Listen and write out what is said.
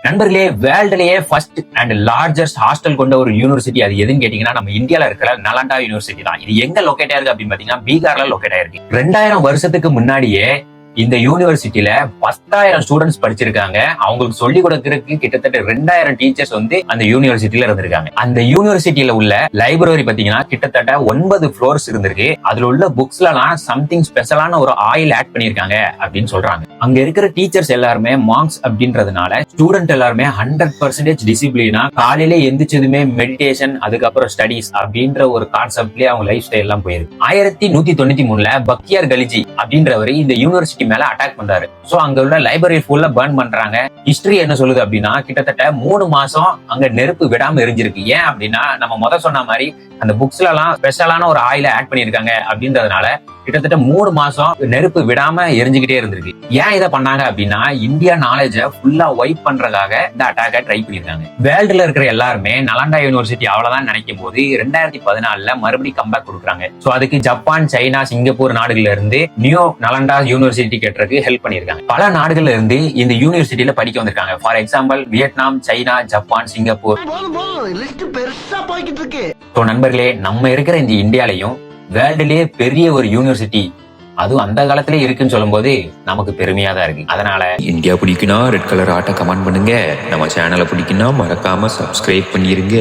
நண்பர்களே, வேர்ல்டுலயே first and largest hostel கொண்ட ஒரு யூனிவர்சிட்டி அது எதுன்னு கேட்டீங்கன்னா நம்ம இந்தியால இருக்கிற நலண்டா யூனிவர்சிட்டி தான். இது எங்க லொகேட் ஆயிருக்கு அப்படின்னு பாத்தீங்கன்னா பீகார்ல லொகேட் ஆயிருக்கு. 2000 வருஷத்துக்கு முன்னாடியே இந்த யூனிவர்சிட்டியில 10,000 ஸ்டூடெண்ட்ஸ் படிச்சிருக்காங்க. அவங்களுக்கு சொல்லி கொடுக்கறதுக்கு கிட்டத்தட்ட 2000 டீச்சர்ஸ் வந்து அந்த யூனிவர்சிட்டியில இருந்திருக்காங்க. அந்த யூனிவர்சிட்டியில உள்ள லைப்ரரி பாத்தீங்கன்னா கிட்டத்தட்ட 9 ஃப்ளோர்ஸ் இருந்திருக்கு. அதுல உள்ள புக்ஸ்ல எல்லாம் சம்திங் ஸ்பெஷலான ஒரு ஆயில் ஆட் பண்ணிருக்காங்க அப்படின்னு சொல்றாங்க. அங்க இருக்கிற டீச்சர்ஸ் எல்லாருமே மாங்க்ஸ் அப்படின்றதுனால ஸ்டூடெண்ட் எல்லாருமே 100% டிசிப்ளினா காலையில எந்திரிச்சதுமே மெடிடேஷன், அதுக்கப்புறம் ஸ்டடிஸ் அப்படின்ற ஒரு கான்செப்ட்லயே அவங்க லைஃப் ஸ்டைல் எல்லாம் போயிருக்கு. 1193 பக்தியார் கலிஜி அப்படின்றவர் இந்த யூனிவர்சிட்டி மேல அட்டாக் பண்றாரு. சோ அங்க உள்ள லைப்ரரி ஃபுல்லா பர்ன் பண்றாங்க. ஹிஸ்டரி என்ன சொல்லுது அப்படின்னா கிட்டத்தட்ட 3 மாசம் அங்க நெருப்பு விடாம எரிஞ்சிருக்கு. ஏன் அப்படின்னா நம்ம சொன்ன மாதிரி அந்த புக்ஸ்ல எல்லாம் ஸ்பெஷலான ஒரு ஆயில ஆட் பண்ணிருக்காங்க அப்படின்றதுனால கிட்டத்தட்ட 3 மாசம் நெருப்பு விடாம எரிஞ்சுக்கிட்டே இருந்திருக்கு. ஏன் இதை பண்ணாங்க அப்படின்னா இந்தியா நாலேஜ ஃபுல்லா வைப் பண்றதுக்காக இந்த அட்டாக்க ட்ரை பண்ணிருக்காங்க. வேர்ல்டுல இருக்கிற எல்லாருமே நலண்டா யூனிவர்சிட்டி அவ்வளவுதான் நினைக்கும் போது 2014 மறுபடியும் கம்பேக் கொடுக்குறாங்க. சோ அதுக்கு ஜப்பான், சைனா, சிங்கப்பூர் நாடுகள்ல இருந்து நியூ நலண்டா யூனிவர்சிட்டி கட்டுறதுக்கு ஹெல்ப் பண்ணிருக்காங்க. பல நாடுகள்ல இருந்து இந்த யூனிவர்சிட்டியில படிக்க வந்திருக்காங்க. For example Vietnam, China, Japan, Singapore. நண்பர்களே, நம்ம இருக்கிற இந்த இந்தியாலையும் வேர்ல்டுலயே பெரிய ஒரு யூனிவர்சிட்டி அதுவும் அந்த காலத்திலே இருக்குன்னு சொல்லும் போது நமக்கு பெருமையா தான் இருக்கு. அதனால இந்தியா பிடிக்குன்னா ரெட் கலர் ஆட்டை கமெண்ட் பண்ணுங்க. நம்ம சேனலை பிடிக்குன்னா மறக்காம சப்ஸ்கிரைப் பண்ணிருங்க.